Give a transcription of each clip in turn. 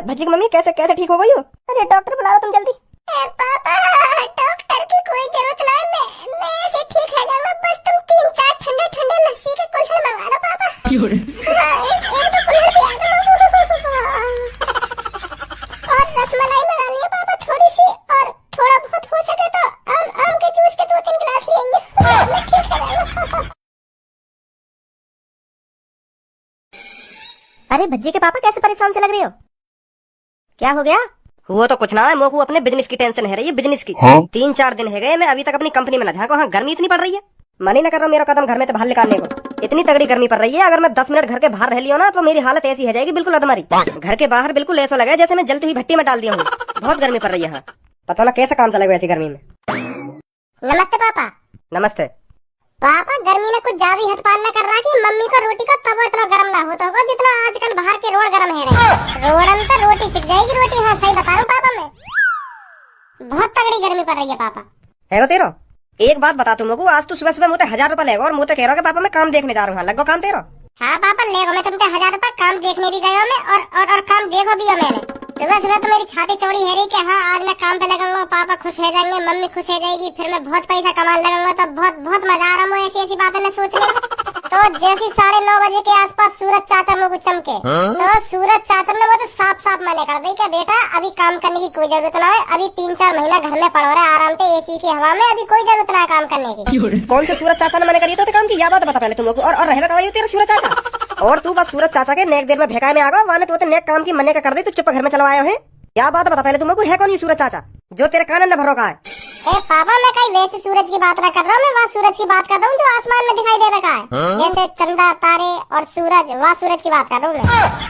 भज्जी की मम्मी कैसे कैसे ठीक हो गई हो? अरे डॉक्टर बुलाओ तुम जल्दी। पापा डॉक्टर की कोई जरूरत नहीं, मैं ऐसे ठीक है जाऊंगा, बस तुम 3-4 ठंडे ठंडे लस्सी के कुल्हड़ मंगा लो पापा। एक दो कुल्हड़ भी आ दो और रसमलाई मंगानी है पापा थोड़ी सी, और थोड़ा बहुत हो सके तो आम के जूस के 2-3 गिलास लेंगे, मैं ठीक है जाऊंगा। अरे भज्जी के पापा कैसे परेशान से लग रहे हो? क्या हो गया? वो तो कुछ ना है, मोको अपने बिजनेस की टेंशन है रही है, बिजनेस की। 3-4 दिन है गए मैं अभी तक अपनी कंपनी में न झांका, वहाँ गर्मी इतनी पड़ रही है, मन ही न कर रहा मेरा कदम घर में से बाहर निकालने को। इतनी तगड़ी गर्मी पड़ रही है, अगर मैं 10 मिनट घर के बाहर रह लियो ना तो मेरी हालत ऐसी हो जाएगी बिल्कुल अधमरी। घर के बाहर बिल्कुल ऐसा लगा जैसे मैं जलती हुई भट्टी में डाल दिया हूँ। बहुत गर्मी पड़ रही है यहाँ, पता ना कैसे काम चलेगा ऐसी गर्मी में। नमस्ते पापा। नमस्ते पापा गर्मी में कुछ ज्यादा हद पार न कर रहा कि मम्मी को रोटी का तवा इतना गर्म ना होता होगा जितना आजकल बाहर के रोड गर्म है रहे। रोडन पे रोटी सिक जाएगी रोटी। हाँ सही बता रहा हूँ पापा, मैं बहुत तगड़ी गर्मी पड़ रही है पापा। है तेरा एक बात बता तुम लोगों, आज तू सुबह सुबह मुझे 1000 रुपए लेगा और मुझे कह रहा कि पापा मैं काम देखने जा रहा हूँ, लगो काम तेरा। हाँ पापा लेगा, मैं तुमसे 1000 रुपए काम देखने भी गया मैं और काम देखो भी है मैंने। सुबह सुबह तो मेरी छाती चौड़ी है रही कि हाँ आज मैं काम पे लगूंगा, पापा खुश हो जाएंगे, मम्मी खुश हो जाएगी, फिर मैं बहुत पैसा कमाने लगूंगा, तो बहुत मजा आ रहा हूँ ऐसी बातें मैं सोचने। तो जैसे 9:30 बजे के आसपास सूरज चाचा मुझे चमके, तो सूरज चाचा ने मुझे साफ मना कर दी कि बेटा अभी काम करने की कोई जरूरत ना है, अभी 3-4 महीना घर में पड़ो रहे आराम से एसी की हवा में, अभी कोई जरूरत ना है काम करने की। कौन से सूरज चाचा ने मना करी तो काम की? या बात बता पहले तुम लोग। और रहना कहा तेरा सूरज चाचा, और तू बस सूरज चाचा के नेक देर में भेका में आ गया, वाने तो नेक काम की मने का कर दी, तू चुप घर में चलो आया है। क्या बात बता पहले तुम लोग, है कौन ये सूरज चाचा जो तेरे कान में भरोका है? पापा मैं कहीं वैसे सूरज की बात ना कर रहा हूँ, मैं वहाँ सूरज की बात कर रहा हूँ जो आसमान में दिखाई दे रहा है, जैसे चंदा तारे और सूरज, वहाँ सूरज की बात कर रहा हूँ मैं।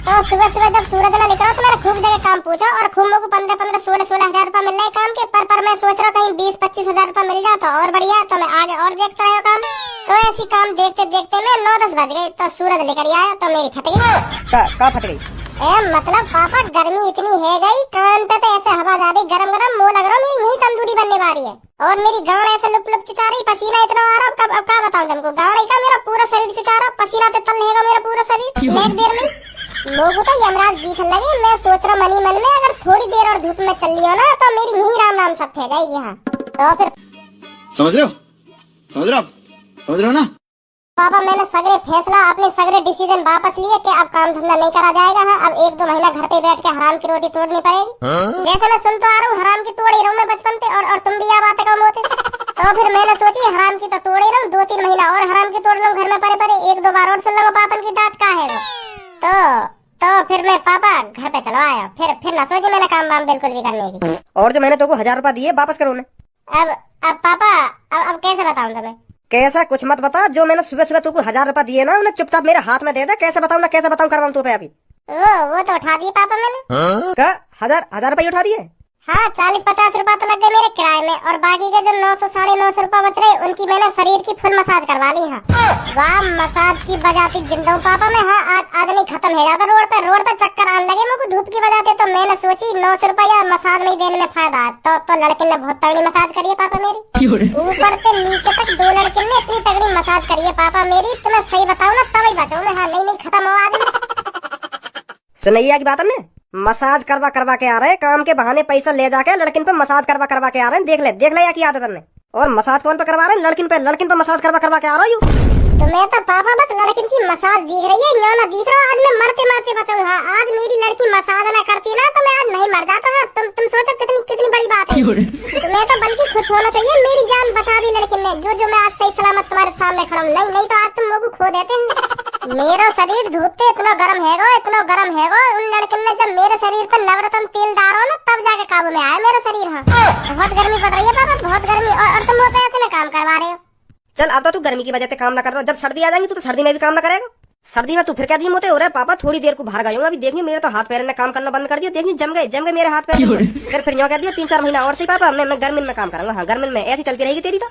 तो सुबह सुबह जब सूरज ना निकला तो मैंने खूब जगह काम पूछा और खूब को 15-16 हजार रुपए मिल रहे काम के, पर मैं सोच रहा कहीं 20-25 हजार रुपए मिल जाता और बढ़िया, तो मैं आगे और देखता रहा काम। तो ऐसी काम देखते देखते मैं 9-10 बज गए तो सूरज लेकर आया तो मेरी फट गई। का फट गई? मतलब पापा गर्मी इतनी है गई, कान पे तो ऐसे हवा जा रही गरम मुंह लग रहा मेरी यही तंदूरी बनने वाली है, और मेरी गांड ऐसे लुप चिचा रही, पसीना इतना आ रहा। अब क्या बताऊं तुमको, गांड का मेरा पूरा शरीर चिचा रहा, पसीना तो तल रहेगा मेरा पूरा शरीर एक देर में। लोगों को यमराज दिखने लगे, मैं सोच रहा मनी मन में अगर थोड़ी देर और धूप में चल लियो ना तो मेरी यही राम सब थे जाएगी। यहाँ तो फिर समझ रहे हो ना पापा, मैंने सगरे फैसला अपने सगरे डिसीजन वापस लिए कि अब काम धंधा नहीं करा जाएगा। हाँ अब 1-2 महीना घर पे बैठ के हराम की रोटी तोड़नी पड़ेगी। जैसे मैं सुन तो आ रहा हूँ हराम की तोड़ ही रहूँ मैं बचपन से, और तुम भी यह बातें कम होते। तो फिर मैंने सोची हराम की तो तोड़ ही रहूँ, 2-3 महीना और हराम की तोड़ लूँ घर में पड़े 1-2 बार और सुन लूंगा पापन की डांट का है। तो फिर मैं पापा घर पे चलो आया, फिर ना सोची मैंने काम वाम बिल्कुल भी करने की। और जो मैंने तो 1000 रुपए दिए वापस करो ने। अब पापा अब कैसे बताऊँ तुम्हें? कैसा कुछ मत बता, जो मैंने सुबह सुबह तुमको 1000 रुपए दिए ना उन्हें चुपचाप मेरे हाथ में दे दे। कैसे बताऊँ ना कैसे बताऊँ, कर रहा हूँ तू पे अभी। वो तो उठा दिए पापा मैंने। क्या 1000 रुपए उठा दिए? हाँ 40-50 रुपए तो लग गए मेरे किराए में, और बाकी के जो 900-950 रुपए बच रहे उनकी मैंने शरीर की फुल मसाज करवा ली। हाँ वाह मसाज की बजाती जिंदा हूँ पापा मैं। हाँ आज नहीं खत्म हो जाता रोड पे चक्कर आने लगे मुझे धूप की वजह से, तो मैंने सोची 900 रुपया मसाज नहीं देने में फायदा है। तो लड़के ने बहुत तगड़ी मसाज करी है पापा मेरी, ऊपर से नीचे तक 2 लड़के ने इतनी तगड़ी मसाज करी है पापा मेरी, तो मैं सही बताऊँ ना तभी बचाऊ मैं। हाँ नहीं खत्म हो आज। सुनैया की बात हमने मसाज करवा के आ रहे, काम के बहाने पैसा ले जाके लड़किन पे मसाज करवा के आ रहे हैं। देख ले या की आदत ने। और मसाज कौन पे करवा रहे हैं? लड़किन पे मसाज करवा के आ रहा हूँ। तो मैं तो पापा बस लड़किन की मसाज दिख रही है, ना दिख रहा। आज मैं मरते बचाऊँ। हाँ आज मेरी लड़की मसाज ना करती ना तो मैं आज नहीं मर जाता। हाँ तुम सोचो कितनी बड़ी बात है। तो मैं तो बल्कि खुश होना चाहिए, मेरी जान बचा दी लड़किन ने, जो मैं आज सही सलामत तुम्हारे सामने खड़ा हूँ। नहीं तो आज तुम लोग खो देते हैं। मेरा शरीर धूप पे इतना गर्म है, उन लड़किन ने जब मेरे शरीर पर नवरत्न तेल डालो ना तब जाके काबू में आया मेरा शरीर। हाँ बहुत गर्मी पड़ रही है पापा, बहुत गर्मी, और तुम वो पैसे में काम करवा रहे हो। चल अब तो तू गर्मी की वजह से काम ना कर रहा, जब सर्दी आ जाएगी तो सर्दी में भी काम ना करेगा। सर्दी में तू फिर क्या दिन होते हो रहा है पापा, थोड़ी देर को बाहर गए अभी देखिए मेरे तो हाथ पैर ने काम करना बंद कर दिया, देखिए जम गए मेरे हाथ पैर। फिर यूँ कह दिया 3-4 महीना और सही पापा मैं गर्मी में काम करूंगा। हाँ गर्मी में ऐसी चलती रहेगी तेरी तो।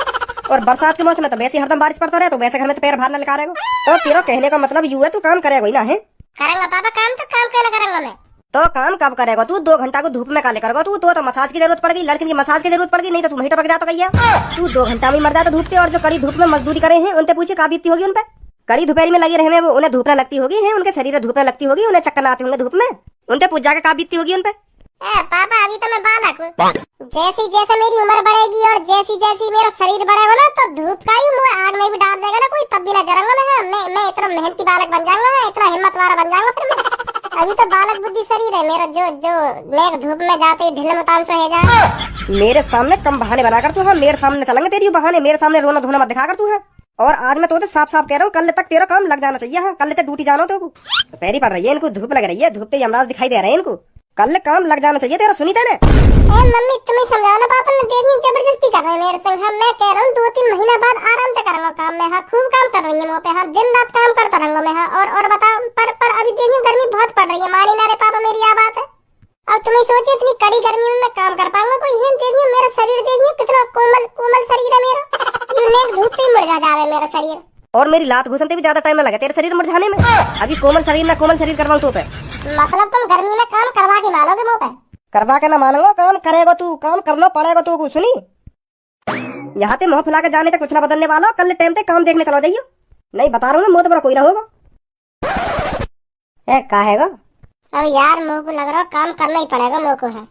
और बरसात के मौसम में तो वैसे हरदम बारिश पड़ता रहे, तो वैसे घर में तो पैर बाहर न लगा रहेगा। तो तेरा कहने का मतलब यू है तू काम करेगा ही ना है? करेंगा पापा काम, तो काम क्यों करेंगा मैं। तो काम कब करेगा तू? 2 घंटा को धूप में काले करेगा तू? तो मसाज की जरूरत पड़ेगी, लड़की की मसाज की जरूरत पड़ेगी, नहीं तो तू वहीं टपक जाता कहिए। तू 2 घंटा में मर जाता धूप के। और जो कड़ी धूप में मजदूरी करे हैं उनसे पूछे का बीतती होगी उनपे। कड़ी दोपहर में लगी रहे वो उन्हें धूप न लगती होगी है, उनके शरीर में धूप न लगती होगी, उन्हें चक्कर आते होंगे धूप में। उनपे पूछ जाके का बीतती होगी उनपे। पापा अभी तो मैं बालक हूँ, जैसे जैसे मेरी उम्र बढ़ेगी और जैसी जैसी मेरा शरीर बढ़ेगा ना, तो धूप का ही मुँह आग में भी डाल देगा ना कोई, तब भी ना जरूंगा मैं इतना मेहनती बालक बन जाऊंगा, इतना हिम्मत वाला बन जाऊंगा फिर मैं। अभी तो बालक बुद्धि शरीर है मेरा, जो मैं धूप में जाते ही ढिल मतान से हो जाए। मेरे सामने कम बहाने बनाकर तू है, मेरे सामने चलेंगे तेरी बहाने, मेरे सामने रोना धोना मत दिखाकर तू है। और आज मैं तो साफ साफ कह रहा हूँ, कल तक तेरा काम लग जाना चाहिए। हाँ, कल तक ड्यूटी जाना तो पैरी पड़ रही है इनको, धूप लग रही है, धूप के यमराज दिखाई दे रहे हैं इनको, कल काम लग जाना चाहिए तेरा। सुनी तेने? मम्मी तुम्हें समझाओ ना, पापा ने देखी जबरदस्ती कर रहे हैं मेरे संग। हाँ, मैं कह रहा हूँ 2-3 महीना बाद आराम से करूंगा काम में। हाँ, खूब काम कर रही है मुँह पे, हाँ दिन रात काम करता रहूंगा मैं। हाँ, और बता पर अभी देखिए गर्मी बहुत पड़ रही है, मानी ना रे पापा मेरी यह बात है। अब तुम्हें सोचिए इतनी कड़ी गर्मी में मैं काम कर पाऊंगा कोई? है देखिए मेरा शरीर, देखिए कितना कोमल शरीर है मेरा, यूं धूप ही मुरझा जावे मेरा शरीर। और मेरी लात घुसनते भी ज्यादा टाइम में लगा तेरे शरीर मुरझाने में। अभी कोमल शरीर ना कोमल शरीर करवाऊं तो पे, मतलब तुम गर्मी में काम करवा के मानोगे मुँह पे? करवा के ना मानूंगा, काम करेगा तू, काम करना पड़ेगा तू। सुनी, यहाँ ते मुँह फुला के जाने का कुछ ना बदलने वाला, कल टाइम पे काम देखने चला जाइयो। नहीं बता रहा हूँ, मुँह तो बड़ा कोई ना होगा। क्या है अब यार मुँह को लग रहा काम करना ही पड़ेगा मुँह को। है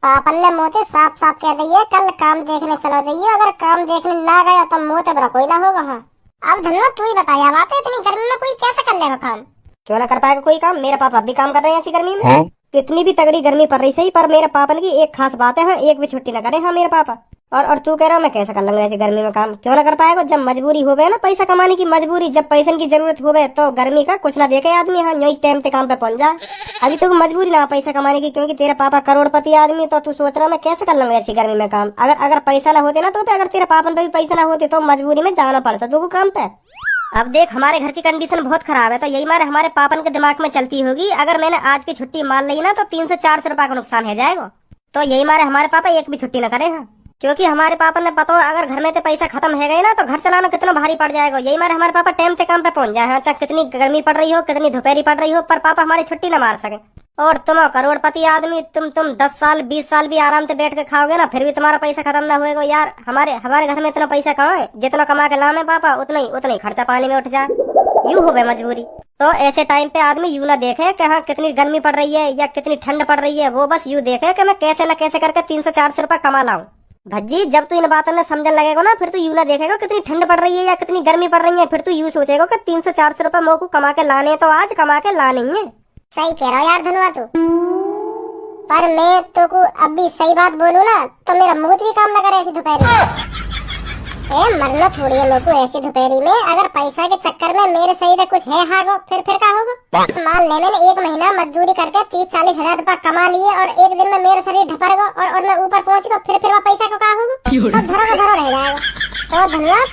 पापन ने मुँह से साफ साफ कह दी है कल काम देखने चला जाइए, अगर काम देखने ना गया तो मुँह तो बड़ा कोई ना होगा। हाँ, अब धन्यवाद तू ही बताया बात है, इतनी गर्मी में कोई कैसे कर लेगा काम? क्यों ना कर पाएगा कोई काम? मेरे पापा भी काम कर रहे हैं ऐसी गर्मी में। कितनी भी तगड़ी गर्मी पड़ रही सही, पर मेरे पापा की एक खास बात है, हाँ एक भी छुट्टी ना करे। हाँ मेरे पापा। और तू कह रहा मैं कैसे कर लूंगा ऐसी गर्मी में काम? क्यों ना कर पाएगा? जब मजबूरी हो गए ना, पैसा कमाने की मजबूरी, जब पैसे की जरूरत हो गए तो गर्मी का कुछ ना देखे आदमी। हाँ, यही टाइम पे काम पे पहुंच जाए। अभी तो मजबूरी ना पैसा कमाने की, क्योंकि तेरे पापा करोड़पति आदमी, तो तू सोच रहा मैं कैसे कर लूंगा ऐसी गर्मी में काम? अगर पैसा ना होते ना तो अगर तेरे पापा पे भी पैसा ना होते तो मजबूरी में जाना पड़ता तू काम पे। अब देख हमारे घर की कंडीशन बहुत खराब है, तो यही मारे हमारे पापन के दिमाग में चलती होगी, अगर मैंने आज की छुट्टी मान ली ना तो 300-400 रुपए का नुकसान हो जाएगा। तो यही मारे हमारे पापा एक भी छुट्टी न करे। हाँ, क्योंकि हमारे पापा ने पता अगर घर में तो पैसा खत्म है गए ना तो घर चलाना कितना भारी पड़ जाएगा। यही मारे हमारे पापा टाइम पे काम पे पहुंच जाए। हाँ, चाहे कितनी गर्मी पड़ रही हो, कितनी दोपहरी पड़ रही हो, पर पापा हमारी छुट्टी न मार सके। और तुम करोड़पति आदमी, तुम 10 साल 20 साल भी आराम से बैठ के खाओगे ना, फिर भी तुम्हारा पैसा खत्म ना होएगा। यार हमारे घर में इतना पैसा कहाँ है? जितना कमा के लामे पापा उतना ही खर्चा पानी में उठ जाए, यूं हो गए मजबूरी। तो ऐसे टाइम पे आदमी यूं ना देखे कि हाँ कितनी गर्मी पड़ रही है या कितनी ठंड पड़ रही है, वो बस यूं देखे कि मैं कैसे न कैसे करके 300-400 रुपए कमा लाऊं। भज्जी, जब तू इन बातों ने समझने लगेगा ना, फिर तू यूं ना देखेगा कितनी ठंड पड़ रही है या कितनी गर्मी पड़ रही है, फिर तू यूं सोचेगा कि 300-400 रुपए मोह को कमा के लाने, तो आज कमा के लाने ही है। सही कह रहा यार धनवा तू, पर मैं तो को अभी सही बात बोलूं ना तो मेरा मुंह भी काम ना करे ऐसी दोपहरी। मरना थोड़ी है लोगों ऐसी दोपहरी में। अगर पैसा के चक्कर में मेरे शरीर में कुछ है हागो, फिर क्या होगा? मान ले मैंने 1 महीना मजदूरी करके 30-40 हजार रुपए कमा लिए और एक दिन में मेरा शरीर ढपरेगा और मैं ऊपर पहुंच गया, फिर वह पैसा को क्या होगा? तो धरो रह जाएगा। तो धन्यवाद।